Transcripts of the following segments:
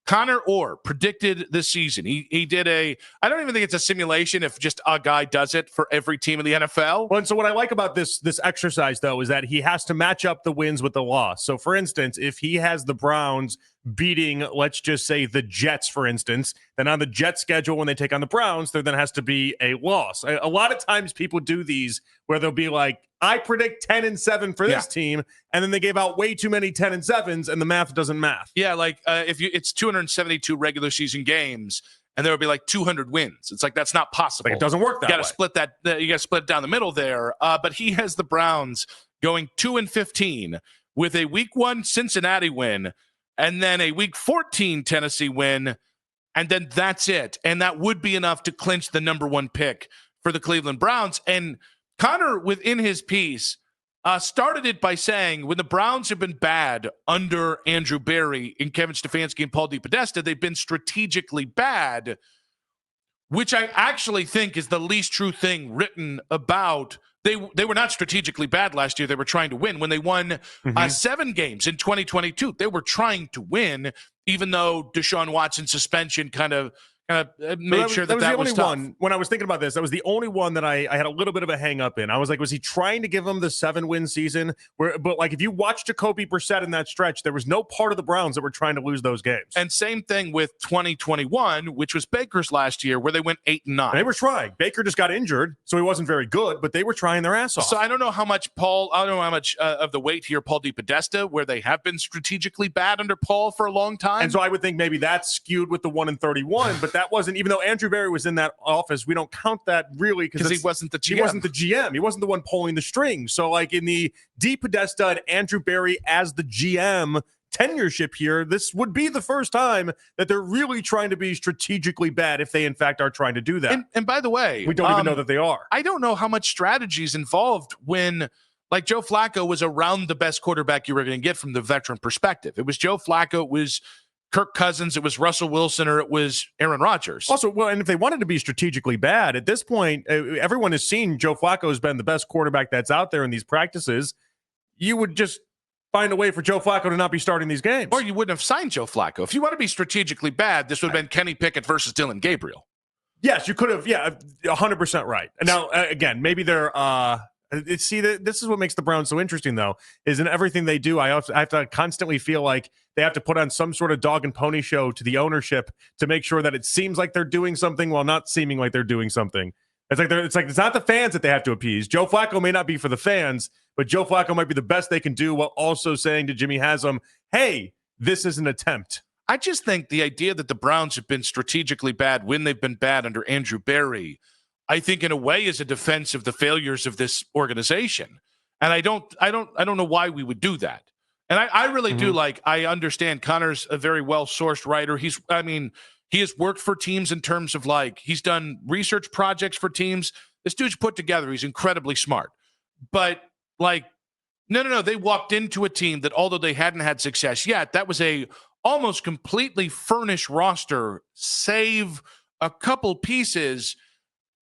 Connor Orr predicted this season. He did I don't even think it's a simulation if just a guy does it for every team in the NFL. Well, and so what I like about this exercise, though, is that he has to match up the wins with the loss. So, for instance, if he has the Browns beating, let's just say, the Jets, for instance, then on the Jets schedule when they take on the Browns, there then has to be a loss. A lot of times people do these where they'll be like, I predict 10-7 for this team, and then they gave out way too many 10-7s, and the math doesn't math. Yeah, like it's 272 regular season games, and there will be like 200 wins. It's like that's not possible. Like it doesn't work that way. You got to split that. You got to split it down the middle there. But he has the Browns going 2-15 with a Week 1 Cincinnati win, and then a Week 14 Tennessee win, and then that's it. And that would be enough to clinch the number 1 pick for the Cleveland Browns. And Connor, within his piece, started it by saying when the Browns have been bad under Andrew Berry and Kevin Stefanski and Paul DePodesta, they've been strategically bad, which I actually think is the least true thing written about. They were not strategically bad last year. They were trying to win. When they won 7 games in 2022, they were trying to win, even though Deshaun Watson's suspension kind of made sure that was the only one. When I was thinking about this, that was the only one that I had a little bit of a hang up in. I was like, was he trying to give him the 7-win season? But like, if you watch Jacoby Brissett in that stretch, there was no part of the Browns that were trying to lose those games. And same thing with 2021, which was Baker's last year, where they went 8-9. They were trying. Baker just got injured, so he wasn't very good, but they were trying their ass off. So I don't know how much of the weight here Paul DePodesta, where they have been strategically bad under Paul for a long time. And so I would think maybe that's skewed with the 1-31, but that wasn't, even though Andrew Berry was in that office, we don't count that really because he wasn't the GM. He wasn't the GM. He wasn't the one pulling the strings. So like in the DePodesta and Andrew Berry as the GM tenureship here, this would be the first time that they're really trying to be strategically bad if they in fact are trying to do that. And by the way, we don't even know that they are. I don't know how much strategy is involved when, like, Joe Flacco was around the best quarterback you were going to get from the veteran perspective. It was Joe Flacco, it was Kirk Cousins, it was Russell Wilson, or it was Aaron Rodgers. Also, well, and if they wanted to be strategically bad, at this point, everyone has seen Joe Flacco has been the best quarterback that's out there in these practices. You would just find a way for Joe Flacco to not be starting these games. Or you wouldn't have signed Joe Flacco. If you want to be strategically bad, this would have been Kenny Pickett versus Dylan Gabriel. Yes, you could have. Yeah, 100% right. Now, again, maybe they're see, this is what makes the Browns so interesting, though, is in everything they do, I have to constantly feel like they have to put on some sort of dog and pony show to the ownership to make sure that it seems like they're doing something while not seeming like they're doing something. It's not the fans that they have to appease. Joe Flacco may not be for the fans, but Joe Flacco might be the best they can do while also saying to Jimmy Haslam, hey, this is an attempt. I just think the idea that the Browns have been strategically bad when they've been bad under Andrew Berry, I think in a way is a defense of the failures of this organization. And I don't know why we would do that. And I really do I understand Connor's a very well-sourced writer. He has worked for teams in terms of he's done research projects for teams. This dude's put together. He's incredibly smart. But no. They walked into a team that, although they hadn't had success yet, that was a almost completely furnished roster, save a couple pieces.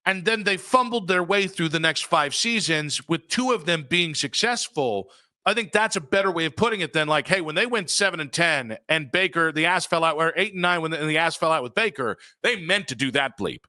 And then they fumbled their way through the next 5 seasons with 2 of them being successful. I think that's a better way of putting it than hey, when they went 7-10 and Baker, the ass fell out, or 8-9 when the ass fell out with Baker, they meant to do that bleep.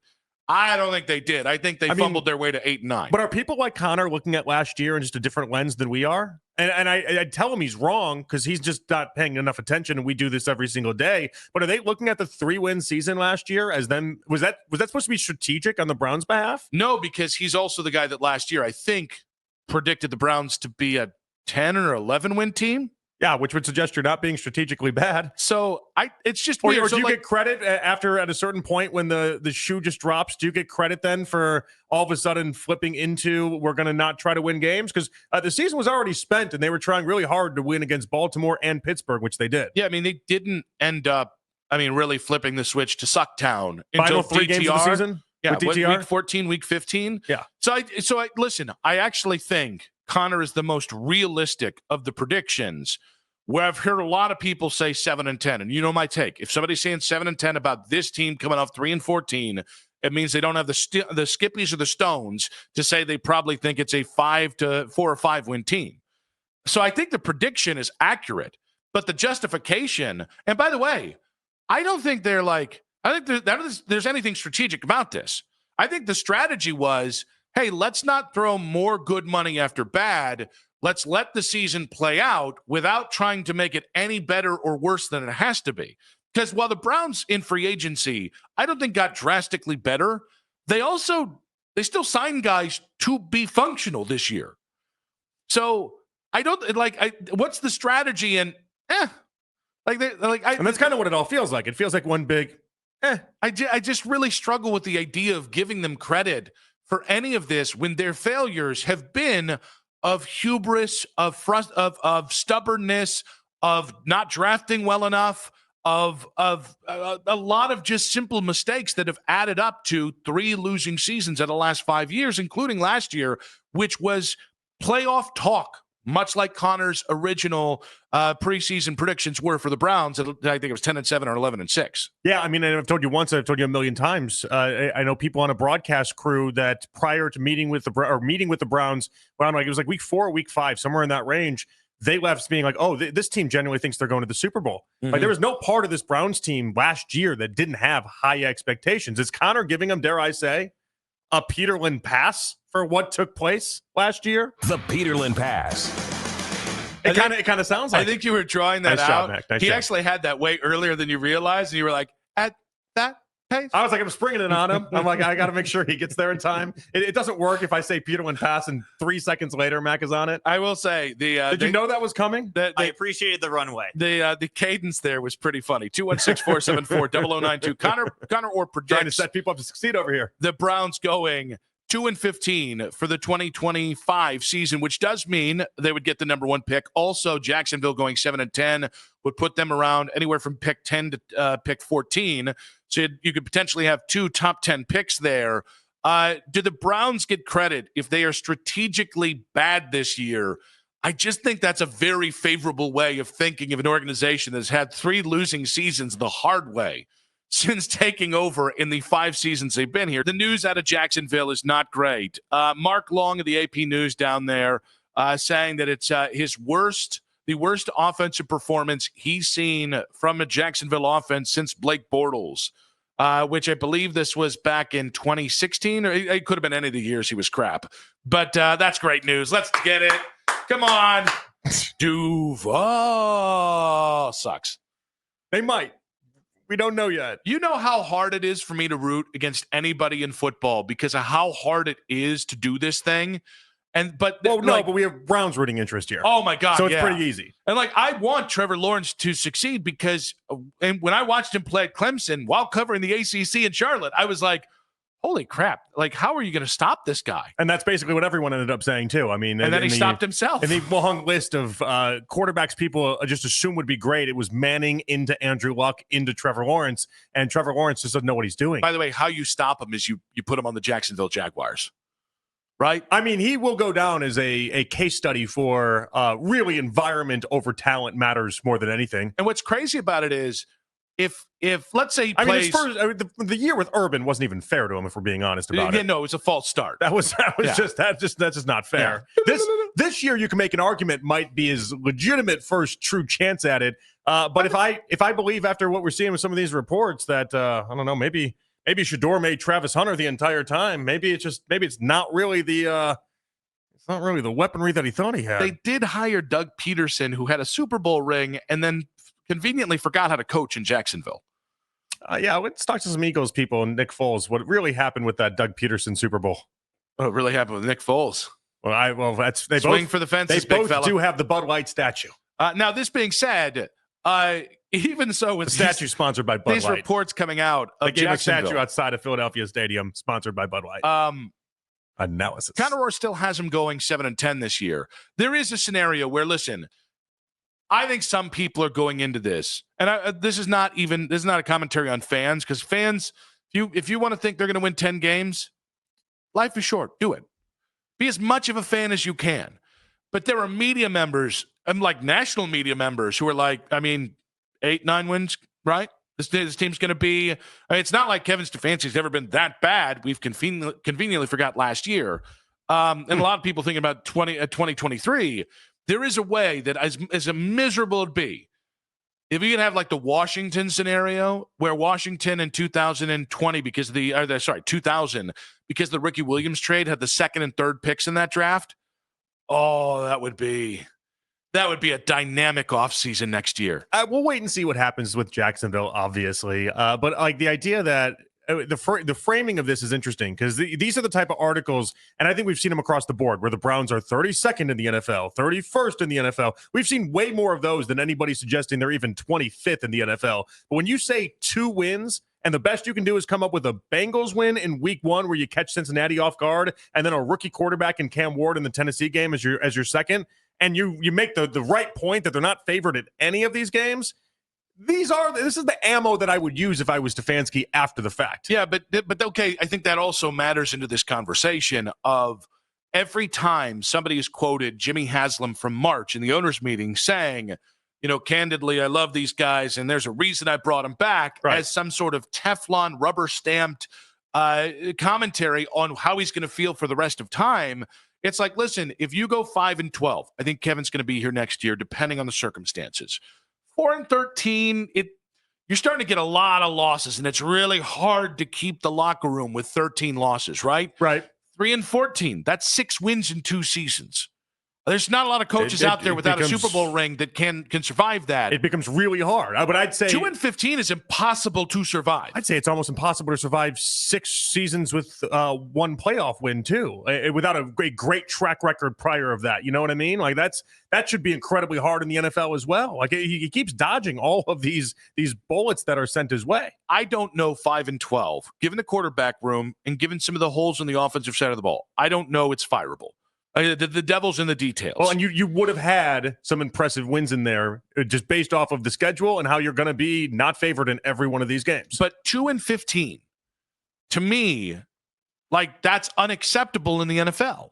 I don't think they did. I think they fumbled their way to 8-9. But are people like Connor looking at last year in just a different lens than we are? And I tell him he's wrong because he's just not paying enough attention, and we do this every single day. But are they looking at the 3-win season last year as them? Was that supposed to be strategic on the Browns' behalf? No, because he's also the guy that last year I think predicted the Browns to be a 10 or 11 win team. Yeah, which would suggest you're not being strategically bad. So it's just weird. Or do you get credit after at a certain point when the shoe just drops? Do you get credit then for all of a sudden flipping into we're going to not try to win games? Because the season was already spent and they were trying really hard to win against Baltimore and Pittsburgh, which they did. Yeah, they didn't end up, really flipping the switch to Sucktown until final 3 games of the season. Yeah, with DTR? week 14, week 15. Yeah. So I listen. I actually think Connor is the most realistic of the predictions, where I've heard a lot of people say 7-10, and you know my take. If somebody's saying 7-10 about this team coming off 3-14, it means they don't have the Skippies or the Stones to say they probably think it's a 4 or 5 win team. So I think the prediction is accurate, but the justification. And by the way, I don't think they're like, I think there's anything strategic about this. I think the strategy was, hey, let's not throw more good money after bad. Let's let the season play out without trying to make it any better or worse than it has to be. Because while the Browns in free agency, I don't think got drastically better, they still signed guys to be functional this year. So I don't what's the strategy? And and that's kind of what it all feels like. It feels like one big. I just really struggle with the idea of giving them credit for any of this when their failures have been of hubris, of stubbornness, of not drafting well enough, of a lot of just simple mistakes that have added up to 3 losing seasons in the last 5 years, including last year, which was playoff talk, much like Connor's original preseason predictions were for the Browns. I think it was 10-7 or 11-6. Yeah, I mean, I've told you once, I've told you a million times. I know people on a broadcast crew that prior to meeting with the Browns, around it was like week 4, week 5, somewhere in that range, they left being like, oh, this team genuinely thinks they're going to the Super Bowl. Mm-hmm. Like there was no part of this Browns team last year that didn't have high expectations. Is Connor giving them, dare I say, a Peterlin pass for what took place last year? The Peterlin pass. It kind of sounds like. I think you were drawing that nice out. Job, Mac. Nice he job. actually had that way earlier than you realized, and you were like, at that pace? I was like, I'm springing it on him. I'm like, I got to make sure he gets there in time. It doesn't work if I say Peterlin pass and 3 seconds later Mac is on it. I will say did you know that was coming? I appreciated the runway. The cadence there was pretty funny. 216-474-0092. Connor Orr predicts trying to set people up to succeed over here. The Browns going 2-15 for the 2025 season, which does mean they would get the number 1 pick. Also, Jacksonville going 7-10 would put them around anywhere from pick 10 to pick 14. So you could potentially have 2 top 10 picks there. Do the Browns get credit if they are strategically bad this year? I just think that's a very favorable way of thinking of an organization that's had 3 losing seasons the hard way since taking over in the 5 seasons they've been here. The news out of Jacksonville is not great. Mark Long of the AP News down there saying that it's the worst offensive performance he's seen from a Jacksonville offense since Blake Bortles, which I believe this was back in 2016, or it could have been any of the years he was crap. But that's great news. Let's get it. Come on. Duval sucks. They might. We don't know yet. You know how hard it is for me to root against anybody in football because of how hard it is to do this thing. But we have Browns rooting interest here. Oh my God. So it's pretty easy. And I want Trevor Lawrence to succeed because when I watched him play at Clemson while covering the ACC in Charlotte, I was like, holy crap. How are you going to stop this guy? And that's basically what everyone ended up saying too. I mean, and then he stopped himself. And the long list of quarterbacks people just assume would be great. It was Manning into Andrew Luck into Trevor Lawrence, and Trevor Lawrence just doesn't know what he's doing. By the way, how you stop him is you put him on the Jacksonville Jaguars. Right? I mean, he will go down as a case study for really environment over talent matters more than anything. And what's crazy about it is if let's say he plays, the year with Urban wasn't even fair to him, if we're being honest about it. No, it was a false start. That's just not fair. Yeah. This year you can make an argument might be his legitimate first true chance at it. But if I believe after what we're seeing with some of these reports that I don't know, maybe Shador made Travis Hunter the entire time. Maybe it's not really the weaponry that he thought he had. They did hire Doug Peterson, who had a Super Bowl ring, and then conveniently forgot how to coach in Jacksonville. Let's talk to some Eagles people and Nick Foles. What really happened with that Doug Peterson Super Bowl? Oh, it really happened with Nick Foles. They swing for the fences. They both do have the Bud Light statue. Now, this being said, even so, with the statue sponsored by Bud Light. These reports coming out of they gave a Jacksonville. statue outside of Philadelphia Stadium, sponsored by Bud Light. Analysis. Connor Orr still has him going 7-10 this year. There is a scenario where, listen, I think some people are going into this, and this is not a commentary on fans, because fans, if you want to think they're going to win 10 games, life is short. Do it. Be as much of a fan as you can. But there are media members, and national media members, who are 8-9 wins, right? This team's going to be. It's not like Kevin Stefanski's ever been that bad. We've conveniently forgot last year, and a lot of people thinking about 2023. There is a way that, as miserable it be, if you could have like the Washington scenario where Washington in 2020, 2000, because the Ricky Williams trade had the second and third picks in that draft. Oh, that would be a dynamic offseason next year. We'll wait and see what happens with Jacksonville, obviously. But like the idea that the framing of this is interesting because these are the type of articles, and I think we've seen them across the board, where the Browns are 32nd in the NFL, 31st in the NFL. We've seen way more of those than anybody suggesting they're even 25th in the NFL. But when you say 2 wins, and the best you can do is come up with a Bengals win in week 1 where you catch Cincinnati off guard, and then a rookie quarterback in Cam Ward in the Tennessee game as your second, and you make the right point that they're not favored at any of these games. This is the ammo that I would use if I was Stefanski after the fact. Yeah, but okay, I think that also matters into this conversation of every time somebody has quoted Jimmy Haslam from March in the owners' meeting saying, candidly, I love these guys, and there's a reason I brought them back, right, as some sort of Teflon rubber-stamped commentary on how he's going to feel for the rest of time. It's like, listen, if you go 5-12, I think Kevin's going to be here next year, depending on the circumstances. 4-13, you're starting to get a lot of losses, and it's really hard to keep the locker room with 13 losses, right? Right. 3-14, that's 6 wins in 2 seasons. There's not a lot of coaches out there without a Super Bowl ring that can survive that. It becomes really hard. But I'd say 2-15 is impossible to survive. I'd say it's almost impossible to survive 6 seasons with 1 playoff win too, without a great track record prior of that. You know what I mean? Like that should be incredibly hard in the NFL as well. Like he keeps dodging all of these bullets that are sent his way. I don't know 5-12, given the quarterback room and given some of the holes in the offensive side of the ball. I don't know it's fireable. The devil's in the details. Well, and you would have had some impressive wins in there just based off of the schedule and how you're going to be not favored in every one of these games. But 2-15, to me, like that's unacceptable in the NFL.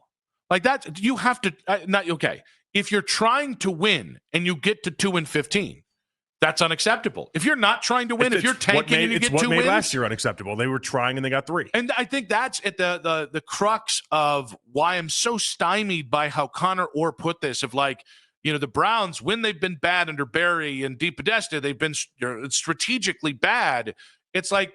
Like that, you have to not okay. If you're trying to win and you get to 2-15, that's unacceptable. If you're not trying to win, if you're tanking and you get 2 wins. It's what made last year unacceptable. They were trying and they got 3. And I think that's at the crux of why I'm so stymied by how Connor Orr put this of like, the Browns, when they've been bad under Barry and DePodesta, they've been strategically bad. It's like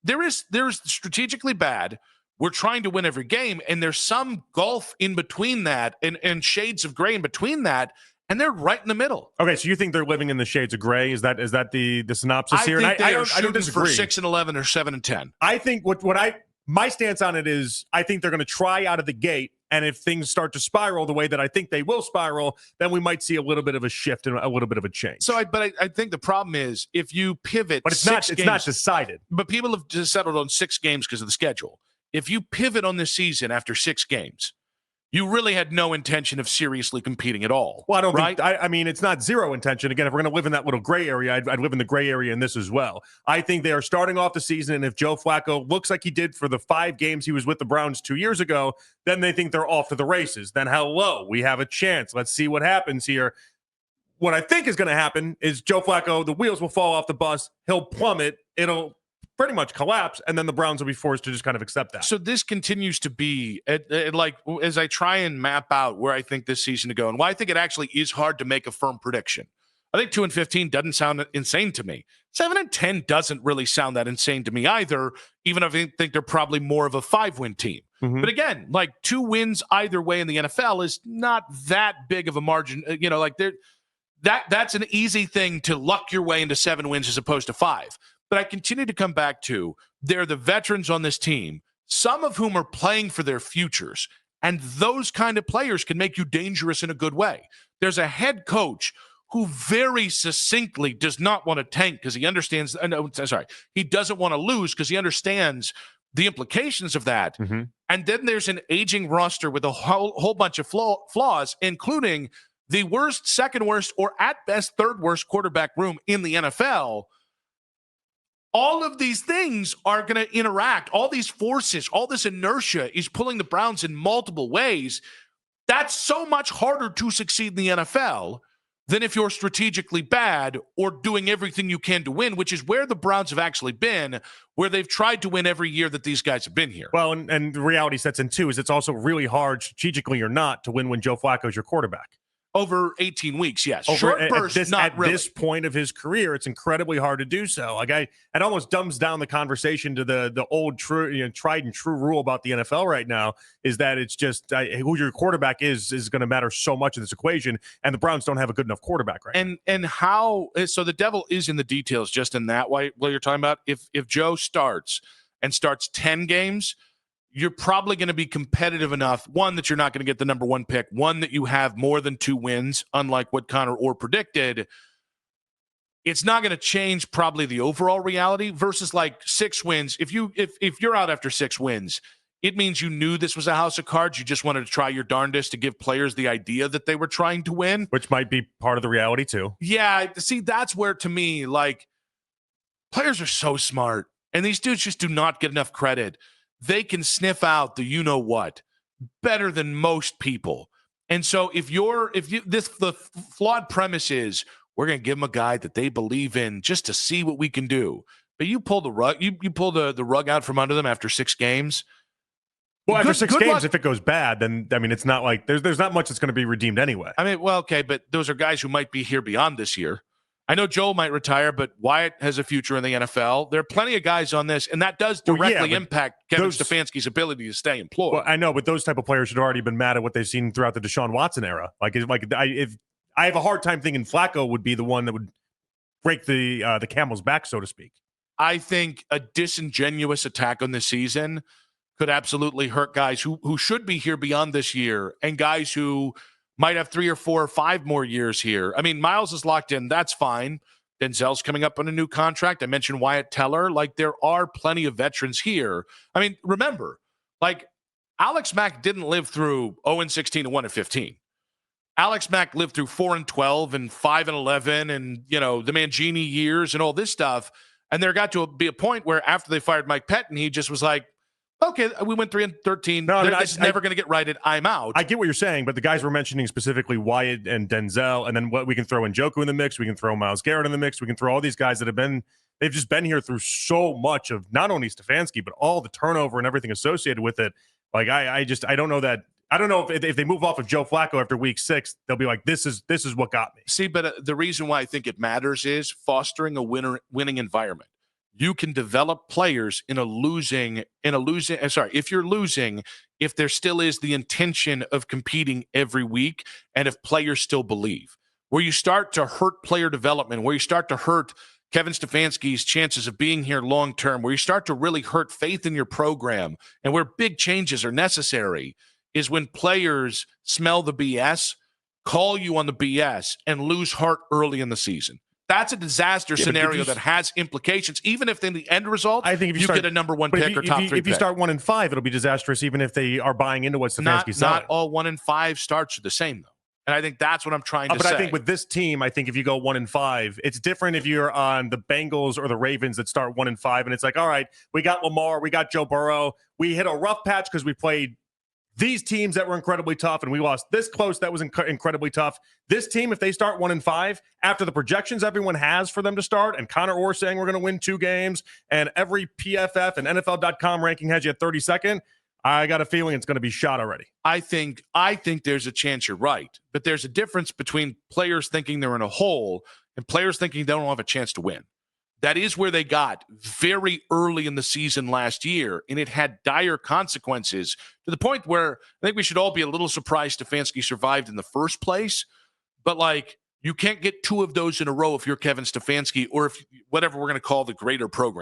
there's strategically bad. We're trying to win every game, and there's some gulf in between that and shades of gray in between that. And they're right in the middle. Okay, so you think they're living in the shades of gray? Is that the synopsis here? I don't disagree. For 6-11 or 7-10. I think my stance on it is I think they're going to try out of the gate, and if things start to spiral the way that I think they will spiral, then we might see a little bit of a shift and a little bit of a change. So, I think the problem is if you pivot, but it's not decided. But people have just settled on 6 games because of the schedule. If you pivot on this season after 6 games, you really had no intention of seriously competing at all. Well, I don't right? think – I mean, it's not zero intention. Again, if we're going to live in that little gray area, I'd live in the gray area in this as well. I think they are starting off the season, and if Joe Flacco looks like he did for the 5 games he was with the Browns 2 years ago, then they think they're off to the races. Then hello, we have a chance. Let's see what happens here. What I think is going to happen is Joe Flacco, the wheels will fall off the bus. He'll plummet. It'll pretty much collapse, and then the Browns will be forced to just kind of accept that. So this continues to be, like, as I try and map out where I think this season to go, and why I think it actually is hard to make a firm prediction. I think 2-15 doesn't sound insane to me. 7-10 doesn't really sound that insane to me either, even if I think they're probably more of a 5-win team. Mm-hmm. But again, like 2 wins either way in the NFL is not that big of a margin. That's an easy thing to luck your way into 7 wins as opposed to 5. But I continue to come back to they're the veterans on this team, some of whom are playing for their futures. And those kind of players can make you dangerous in a good way. There's a head coach who very succinctly does not want to tank because he understands he doesn't want to lose because he understands the implications of that. Mm-hmm. And then there's an aging roster with a whole bunch of flaws, including the worst, second worst, or at best third worst quarterback room in the NFL. All of these things are going to interact. All these forces, all this inertia is pulling the Browns in multiple ways. That's so much harder to succeed in the NFL than if you're strategically bad or doing everything you can to win, which is where the Browns have actually been, where they've tried to win every year that these guys have been here. Well, and the reality sets in too is it's also really hard strategically or not to win when Joe Flacco is your quarterback. Over 18 weeks, yes. Over, Short bursts, not really. At this point of his career, it's incredibly hard to do so. Like it almost dumbs down the conversation to the old true, tried and true rule about the NFL right now is that it's just who your quarterback is going to matter so much in this equation, and the Browns don't have a good enough quarterback right now. And how? So the devil is in the details. Just in that way, what you're talking about. If Joe starts 10 games, you're probably going to be competitive enough, one, that you're not going to get the number one pick, one, that you have more than 2 wins, unlike what Connor Orr predicted. It's not going to change probably the overall reality versus like 6 wins. If you're out after 6 wins, it means you knew this was a house of cards. You just wanted to try your darndest to give players the idea that they were trying to win. Which might be part of the reality too. Yeah, see, that's where, to me, like, players are so smart, and these dudes just do not get enough credit. They can sniff out the you-know-what better than most people. And so the flawed premise is we're going to give them a guy that they believe in just to see what we can do. But you pull the rug, you pull the rug out from under them after 6 games. Well, after 6 games, if it goes bad, then, I mean, it's not like there's not much that's going to be redeemed anyway. I mean, well, okay, but those are guys who might be here beyond this year. I know Joel might retire, but Wyatt has a future in the NFL. There are plenty of guys on this, and that does directly impact Kevin Stefanski's ability to stay employed. Well, I know, but those type of players should have already been mad at what they've seen throughout the Deshaun Watson era. If I have a hard time thinking Flacco would be the one that would break the camel's back, so to speak. I think a disingenuous attack on this season could absolutely hurt guys who should be here beyond this year, and guys who might have 3 or 4 or 5 more years here. I mean, Miles is locked in. That's fine. Denzel's coming up on a new contract. I mentioned Wyatt Teller. Like, there are plenty of veterans here. I mean, remember, like, Alex Mack didn't live through 0-16 and 1-15. Alex Mack lived through 4-12 and 5-11 and, the Mangini years and all this stuff. And there got to be a point where after they fired Mike Pettin, he just was like, okay, we went 3-13. No, this is never going to get righted. I'm out. I get what you're saying, but the guys we're mentioning specifically, Wyatt and Denzel, and then what we can throw in Njoku in the mix, we can throw Myles Garrett in the mix, we can throw all these guys that they've just been here through so much of not only Stefanski, but all the turnover and everything associated with it. Like, I don't know that. I don't know if they move off of Joe Flacco after week 6, they'll be like, this is what got me. See, but the reason why I think it matters is fostering a winning environment. You can develop players if you're losing, if there still is the intention of competing every week, and if players still believe. Where you start to hurt player development, where you start to hurt Kevin Stefanski's chances of being here long term, where you start to really hurt faith in your program, and where big changes are necessary, is when players smell the BS, call you on the BS, and lose heart early in the season. That's a disaster scenario that has implications, even if in the end result, I think if you get a number 1 pick or top 3 pick. If you start 1-5, it'll be disastrous, even if they are buying into what Stefanski's selling. Not all 1-5 starts are the same, though. And I think that's what I'm trying to say. But I think with this team, I think if you go 1-5, it's different if you're on the Bengals or the Ravens that start 1-5, and it's like, all right, we got Lamar, we got Joe Burrow. We hit a rough patch because we played these teams that were incredibly tough, and we lost this close that was incredibly tough. This team, if they start 1-5, after the projections everyone has for them to start, and Connor Orr saying we're going to win 2 games, and every PFF and NFL.com ranking has you at 32nd, I got a feeling it's going to be shot already. I think there's a chance you're right, but there's a difference between players thinking they're in a hole and players thinking they don't have a chance to win. That is where they got very early in the season last year, and it had dire consequences to the point where I think we should all be a little surprised Stefanski survived in the first place. But, like, you can't get 2 of those in a row if you're Kevin Stefanski or if whatever we're going to call the greater program.